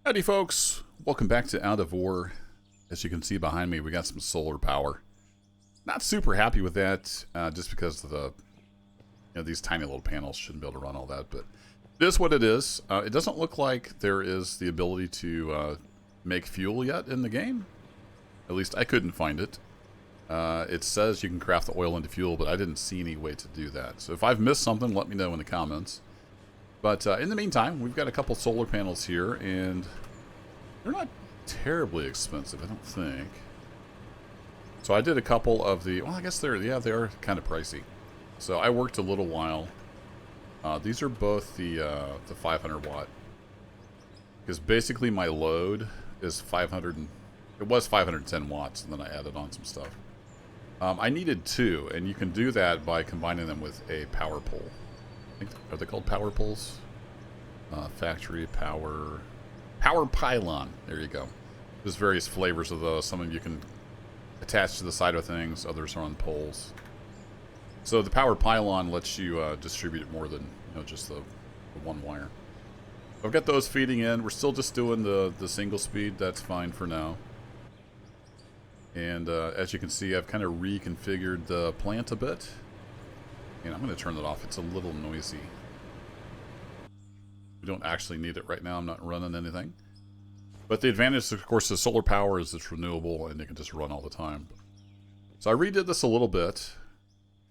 Howdy folks, welcome back to Out of War. As you can see behind me, we got some solar power. Not super happy with that, just because of the, these tiny little panels shouldn't be able to run all that, but it is what it is. It doesn't look like there is the ability to make fuel yet in the game. At least I couldn't find it. It says you can craft the oil into fuel, but I didn't see any way to do that. So if I've missed something, let me know in the comments. But in the meantime, we've got a couple solar panels here, and they're not terribly expensive, I don't think. So I did a couple of the, well, I guess they are kind of pricey. So I worked a little while. These are both the 500 watt. Because basically my load is 500, it was 510 watts, and then I added on some stuff. I needed two, and you can do that by combining them with a power pole. Are they called power poles? Factory power pylon. There you go. There's various flavors of those. Some of you can attach to the side of things. Others are on poles. So the power pylon lets you distribute it more than just the one wire. I've got those feeding in. We're still just doing the single speed. That's fine for now. And as you can see, I've kind of reconfigured the plant a bit. And I'm going to turn that off. It's a little noisy. We don't actually need it right now. I'm not running anything. But the advantage, of course, of solar power is it's renewable and it can just run all the time. So I redid this a little bit.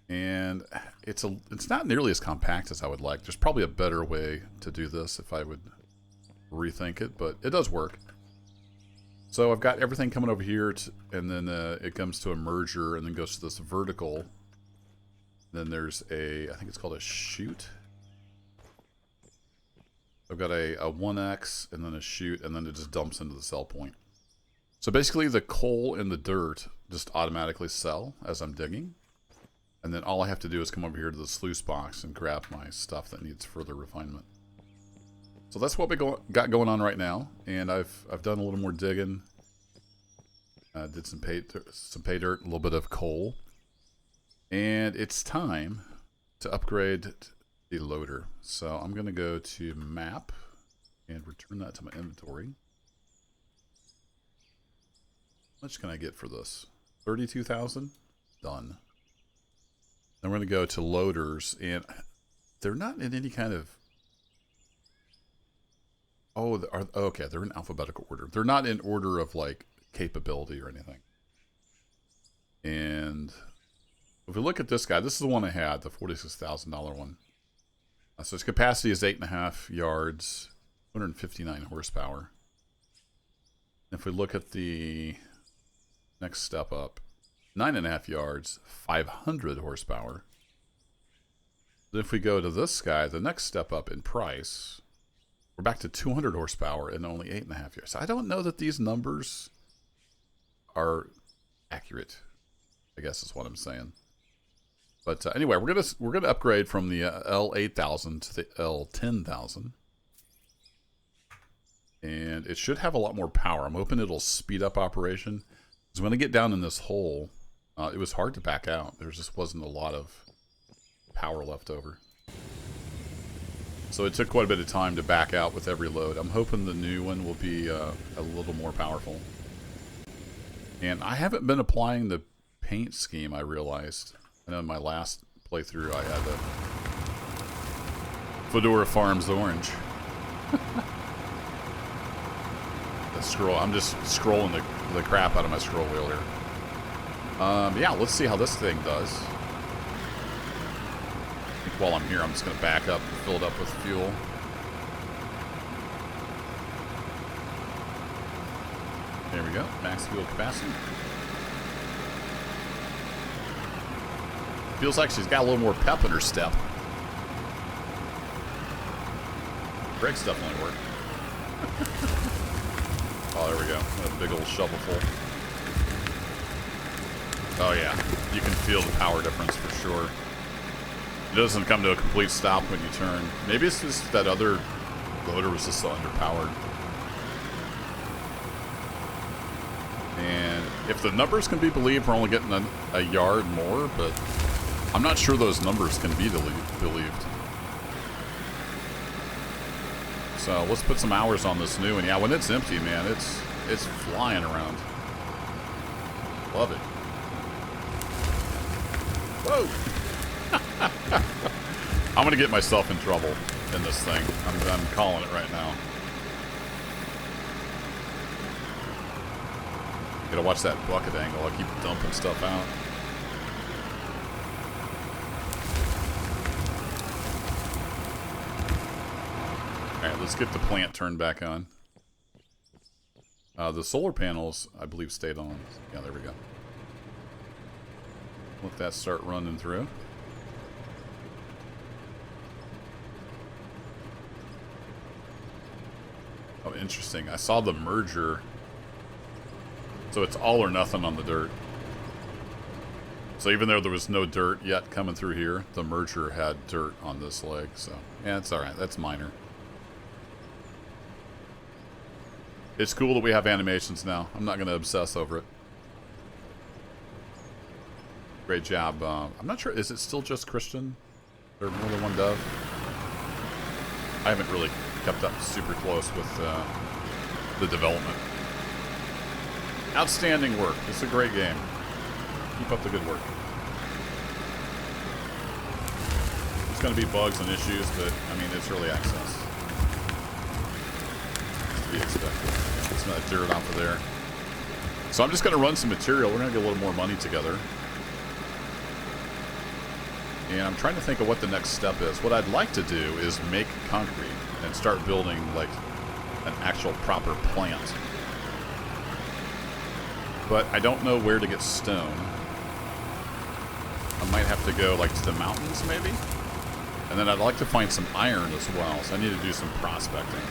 And it's not nearly as compact as I would like. There's probably a better way to do this if I would rethink it. But it does work. So I've got everything coming over here. And then it comes to a merger and then goes to this vertical. Then there's I think it's called a chute. I've got a 1X and then a chute, and then it just dumps into the sell point. So basically the coal and the dirt just automatically sell as I'm digging. And then all I have to do is come over here to the sluice box and grab my stuff that needs further refinement. So that's what we got going on right now. And I've done a little more digging. Did some pay dirt, a little bit of coal. And it's time to upgrade the loader. So I'm going to go to map and return that to my inventory. How much can I get for this? 32,000? Done. Then we're going to go to loaders, and they're not in any kind of... Oh, okay, they're in alphabetical order. They're not in order of like capability or anything. And if we look at this guy, this is the one I had, the $46,000 one. So its capacity is 8.5 yards, 259 horsepower. If we look at the next step up, 9.5 yards, 500 horsepower. Then if we go to this guy, the next step up in price, we're back to 200 horsepower and only 8.5 years. So I don't know that these numbers are accurate, I guess is what I'm saying. But anyway, we're gonna upgrade from the L8000 to the L10000, and it should have a lot more power. I'm hoping it'll speed up operation. Because when I get down in this hole, it was hard to back out. There just wasn't a lot of power left over. So it took quite a bit of time to back out with every load. I'm hoping the new one will be a little more powerful. And I haven't been applying the paint scheme, I realized. I know in my last playthrough I had the Fedora Farms orange. The scroll, I'm just scrolling the crap out of my scroll wheel here. Yeah, let's see how this thing does. I think while I'm here, I'm just going to back up and fill it up with fuel. There we go, max fuel capacity. Feels like she's got a little more pep in her step. Brakes definitely work. Oh, there we go. A big old shovelful. Oh yeah, you can feel the power difference for sure. It doesn't come to a complete stop when you turn. Maybe it's just that other loader was just so underpowered. And if the numbers can be believed, we're only getting a yard more, but I'm not sure those numbers can be believed. So let's put some hours on this new one. Yeah, when it's empty, man, it's flying around. Love it. Whoa! I'm gonna get myself in trouble in this thing. I'm calling it right now. Gotta watch that bucket angle. I keep dumping stuff out. Alright, let's get the plant turned back on. The solar panels, I believe, stayed on. Yeah, there we go. Let that start running through. Oh, interesting. I saw the merger. So it's all or nothing on the dirt. So even though there was no dirt yet coming through here, the merger had dirt on this leg. So, yeah, it's alright. That's minor. It's cool that we have animations now. I'm not going to obsess over it. Great job. I'm not sure. Is it still just Christian? Or more than one dev? I haven't really kept up super close with the development. Outstanding work. It's a great game. Keep up the good work. There's going to be bugs and issues, but, I mean, it's early access. It's to be expected. Get some of that dirt off of there. So I'm just going to run some material. We're going to get a little more money together. And I'm trying to think of what the next step is. What I'd like to do is make concrete and start building, like, an actual proper plant. But I don't know where to get stone. I might have to go, like, to the mountains, maybe? And then I'd like to find some iron as well, so I need to do some prospecting.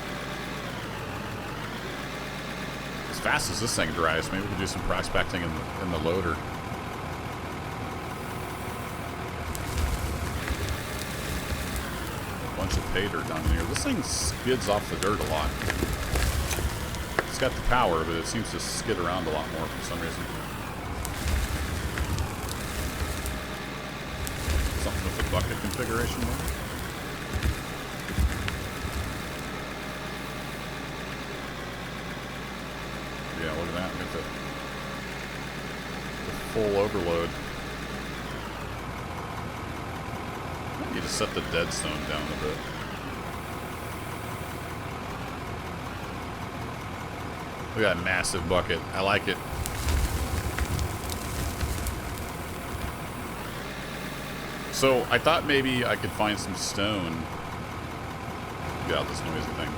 As fast as this thing dries, maybe we can do some prospecting in the loader. A bunch of pay dirt down in here. This thing skids off the dirt a lot. It's got the power, but it seems to skid around a lot more for some reason. Something with the bucket configuration maybe? Yeah, look at that. Get the full overload. I need to set the dead zone down a bit. Look at that massive bucket. I like it. So I thought maybe I could find some stone. Get out this noisy thing.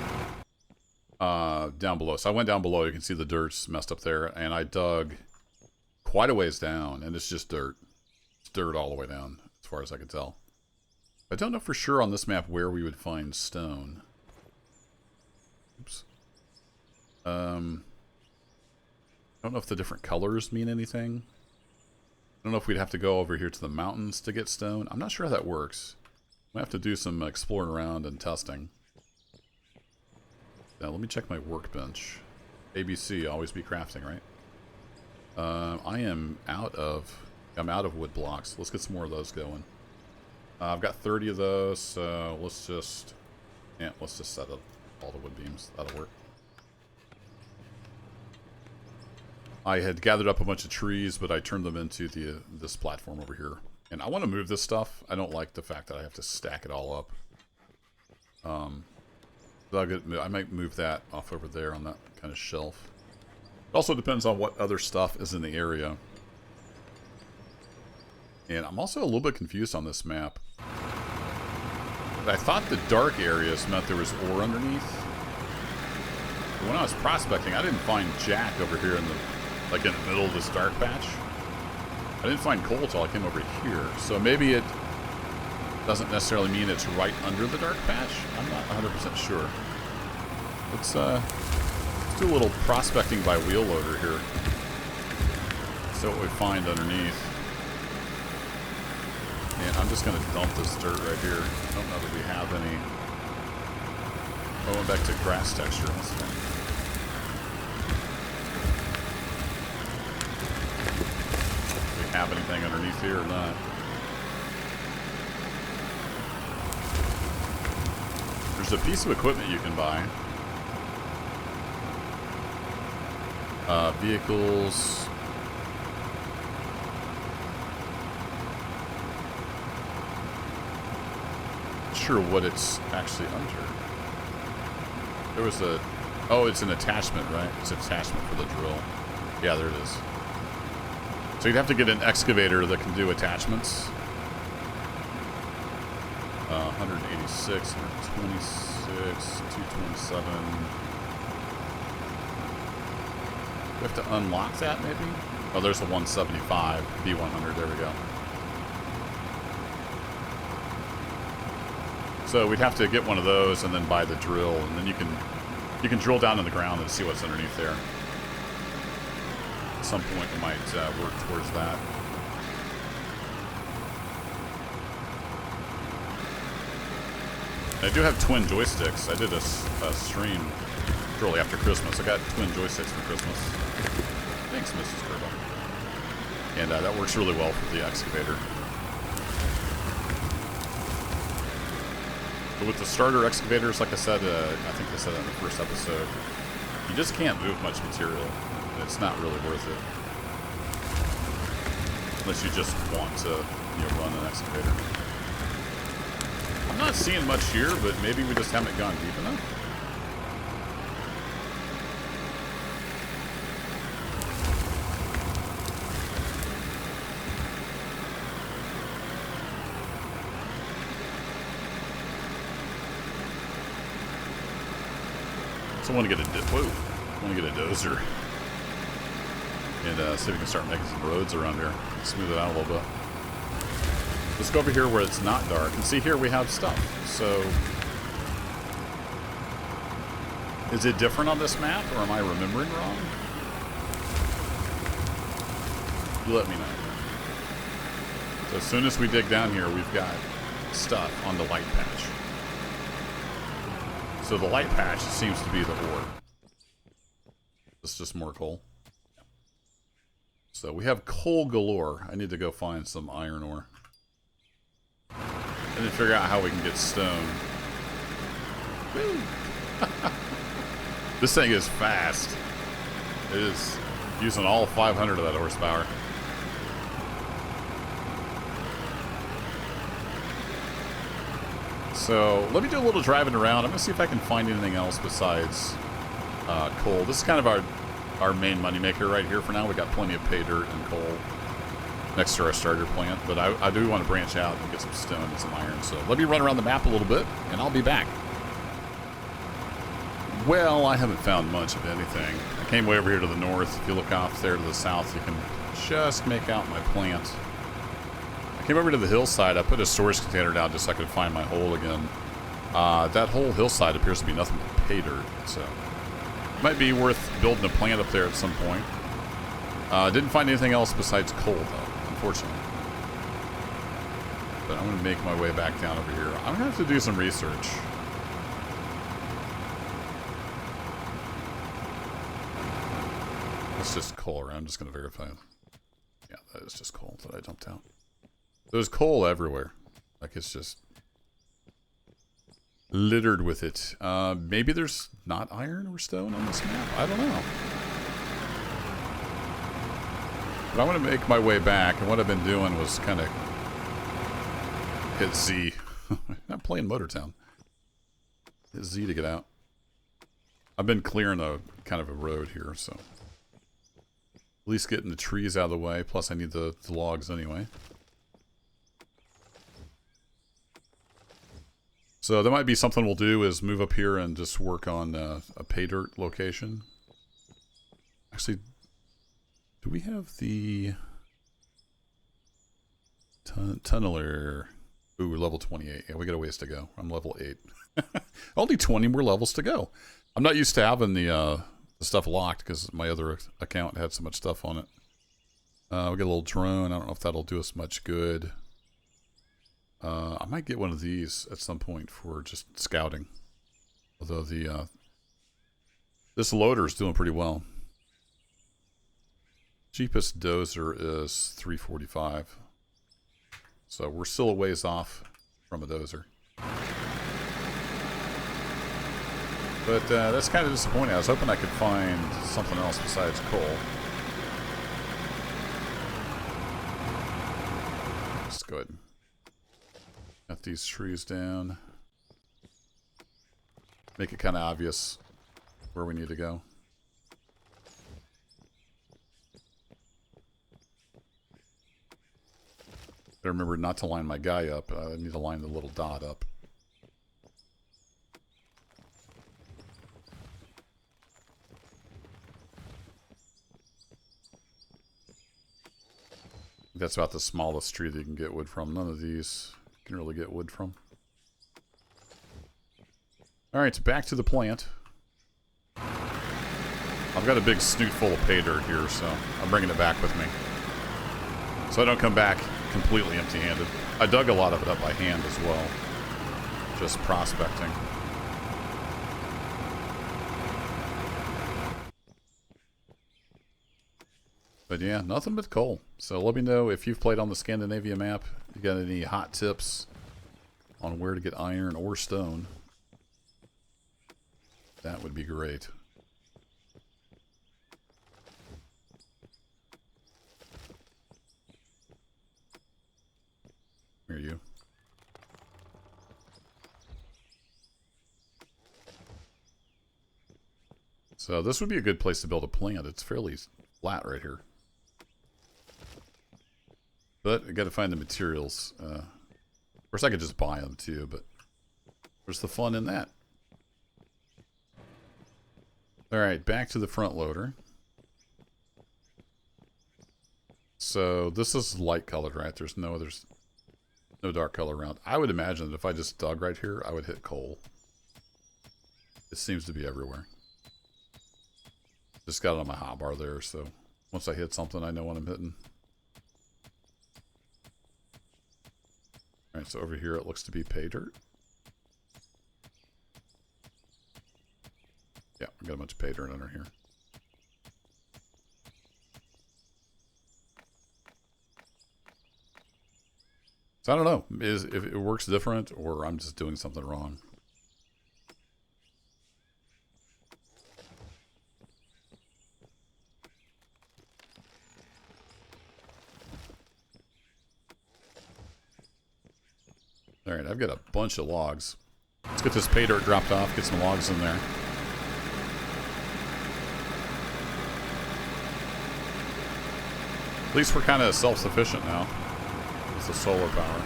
Down below. So I went down below. You can see the dirt's messed up there. And I dug quite a ways down. And it's just dirt. It's dirt all the way down, as far as I can tell. I don't know for sure on this map where we would find stone. Oops. I don't know if the different colors mean anything. I don't know if we'd have to go over here to the mountains to get stone. I'm not sure how that works. I have to do some exploring around and testing. Now, let me check my workbench. ABC, always be crafting, right? I'm out of wood blocks. Let's get some more of those going. I've got 30 of those, so let's just set up all the wood beams. That'll work. I had gathered up a bunch of trees, but I turned them into this platform over here. And I want to move this stuff. I don't like the fact that I have to stack it all up. I might move that off over there on that kind of shelf. It also depends on what other stuff is in the area. And I'm also a little bit confused on this map. I thought the dark areas meant there was ore underneath. But when I was prospecting, I didn't find jack over here in the middle of this dark patch. I didn't find coal until I came over here. So maybe it doesn't necessarily mean it's right under the dark patch. I'm not 100% sure. Let's do a little prospecting by wheel loader here. See what we find underneath. And I'm just going to dump this dirt right here. I don't know that we have any. I went back to grass texture. Let's see. Do we have anything underneath here or not? There's a piece of equipment you can buy. Vehicles. Not sure what it's actually under. There was a... Oh, it's an attachment, right? It's an attachment for the drill. Yeah, there it is. So you'd have to get an excavator that can do attachments. 186, 126, 227. We have to unlock that, maybe? Oh, there's a 175, B100. There we go. So we'd have to get one of those and then buy the drill, and then you can drill down in the ground and see what's underneath there. At some point, we might work towards that. I do have twin joysticks. I did a stream shortly after Christmas. I got twin joysticks for Christmas. Thanks, Mrs. Kerbal. And that works really well for the excavator. But with the starter excavators, like I said, I think I said that in the first episode, you just can't move much material. It's not really worth it. Unless you just want to, run an excavator. I'm not seeing much here, but maybe we just haven't gone deep enough. So I want to get a dozer and see if we can start making some roads around here. Smooth it out a little bit. Let's go over here where it's not dark, and see here we have stuff. So, is it different on this map, or am I remembering wrong? You let me know. So as soon as we dig down here, we've got stuff on the light patch. So the light patch seems to be the ore. It's just more coal. So we have coal galore. I need to go find some iron ore. And then figure out how we can get stone. Woo! This thing is fast. It is using all 500 of that horsepower. So let me do a little driving around. I'm going to see if I can find anything else besides coal. This is kind of our main moneymaker right here for now. We got plenty of pay dirt and coal next to our starter plant, but I do want to branch out and get some stone and some iron. So let me run around the map a little bit, and I'll be back. Well, I haven't found much of anything. I came way over here to the north. If you look off there to the south, you can just make out my plant. I came over to the hillside. I put a storage container down just so I could find my hole again. That whole hillside appears to be nothing but pay dirt, so it might be worth building a plant up there at some point. Didn't find anything else besides coal, though, unfortunately. But I'm going to make my way back down over here. I'm going to have to do some research. It's just coal around. I'm just going to verify. Yeah, that is just coal that I dumped out. There's coal everywhere. Like, it's just littered with it. Maybe there's not iron or stone on this map. I don't know. But I'm going to make my way back, and what I've been doing was kind of hit Z. Not playing Motortown. Hit Z to get out. I've been clearing a kind of a road here, so at least getting the trees out of the way. Plus, I need the logs anyway. So that might be something we'll do, is move up here and just work on a pay dirt location. Actually, do we have the tunneler? Ooh, level 28. Yeah, we got a ways to go. I'm level 8. Only 20 more levels to go. I'm not used to having the stuff locked because my other account had so much stuff on it. We got a little drone. I don't know if that'll do us much good. I might get one of these at some point for just scouting. Although this loader is doing pretty well. Cheapest dozer is $345. So we're still a ways off from a dozer. But that's kind of disappointing. I was hoping I could find something else besides coal. Let's go ahead and cut these trees down. Make it kind of obvious where we need to go. I remember not to line my guy up. I need to line the little dot up. That's about the smallest tree that you can get wood from. None of these you can really get wood from. Alright, back to the plant. I've got a big snoot full of pay dirt here, so I'm bringing it back with me. So I don't come back completely empty-handed. I dug a lot of it up by hand as well. Just prospecting. But yeah, nothing but coal. So let me know if you've played on the Scandinavia map. You got any hot tips on where to get iron or stone. That would be great. Here you. So this would be a good place to build a plant. It's fairly flat right here. But I got to find the materials. Of course, I could just buy them too, but where's the fun in that? Alright, back to the front loader. So this is light colored, right? There's no dark color around. I would imagine that if I just dug right here, I would hit coal. It seems to be everywhere. Just got it on my hotbar there, so once I hit something, I know what I'm hitting. Alright, so over here it looks to be pay dirt. Yeah, we got a bunch of pay dirt under here. So I don't know if it works different or I'm just doing something wrong. Alright, I've got a bunch of logs. Let's get this pay dirt dropped off, get some logs in there. At least we're kind of self-sufficient now with the solar power.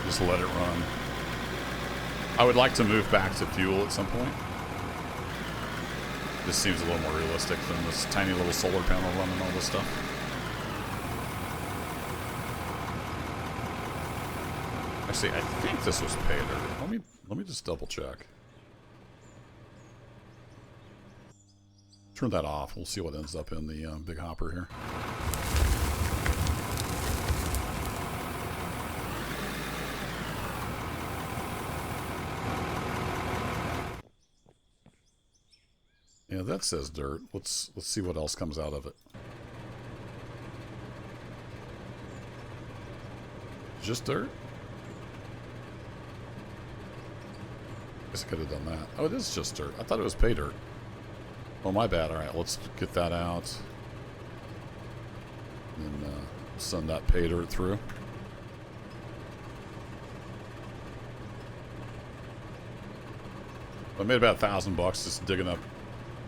Just let it run. I would like to move back to fuel at some point. This seems a little more realistic than this tiny little solar panel running all this stuff. Actually, I think this was pay dirt. Let me just double check. Turn that off. We'll see what ends up in the big hopper here. Yeah, that says dirt. Let's see what else comes out of it. Just dirt? Guess I could have done that. Oh, it is just dirt. I thought it was pay dirt. Oh, my bad. Alright, let's get that out. And send that pay dirt through. I made about $1,000 just digging up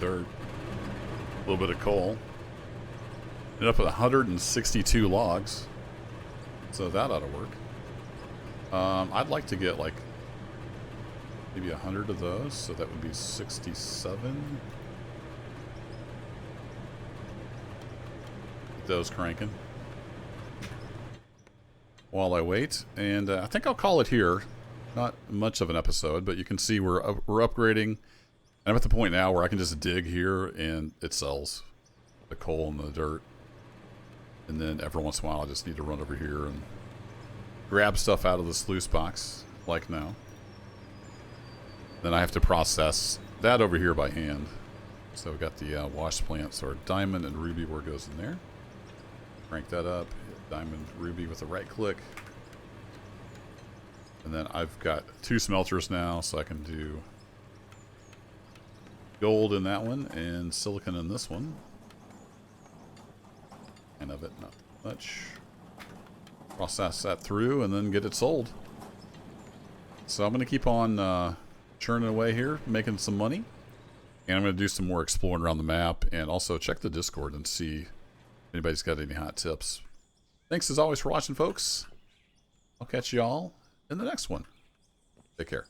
dirt. A little bit of coal. Ended up with 162 logs. So that ought to work. I'd like to get like maybe 100 of those. So that would be 67. Those cranking while I wait, and I think I'll call it here. Not much of an episode, but you can see we're upgrading. I'm at the point now where I can just dig here and it sells the coal and the dirt, and then every once in a while I just need to run over here and grab stuff out of the sluice box like now. Then I have to process that over here by hand. So we got the wash plant, so our diamond and ruby ore goes in there. Crank that up, hit diamond ruby with a right click. And then I've got 2 smelters now, so I can do gold in that one and silicon in this one. And of it, not much. Process that through and then get it sold. So I'm going to keep on churning away here, making some money. And I'm going to do some more exploring around the map and also check the Discord and see if anybody's got any hot tips. Thanks as always for watching, folks. I'll catch y'all in the next one. Take care.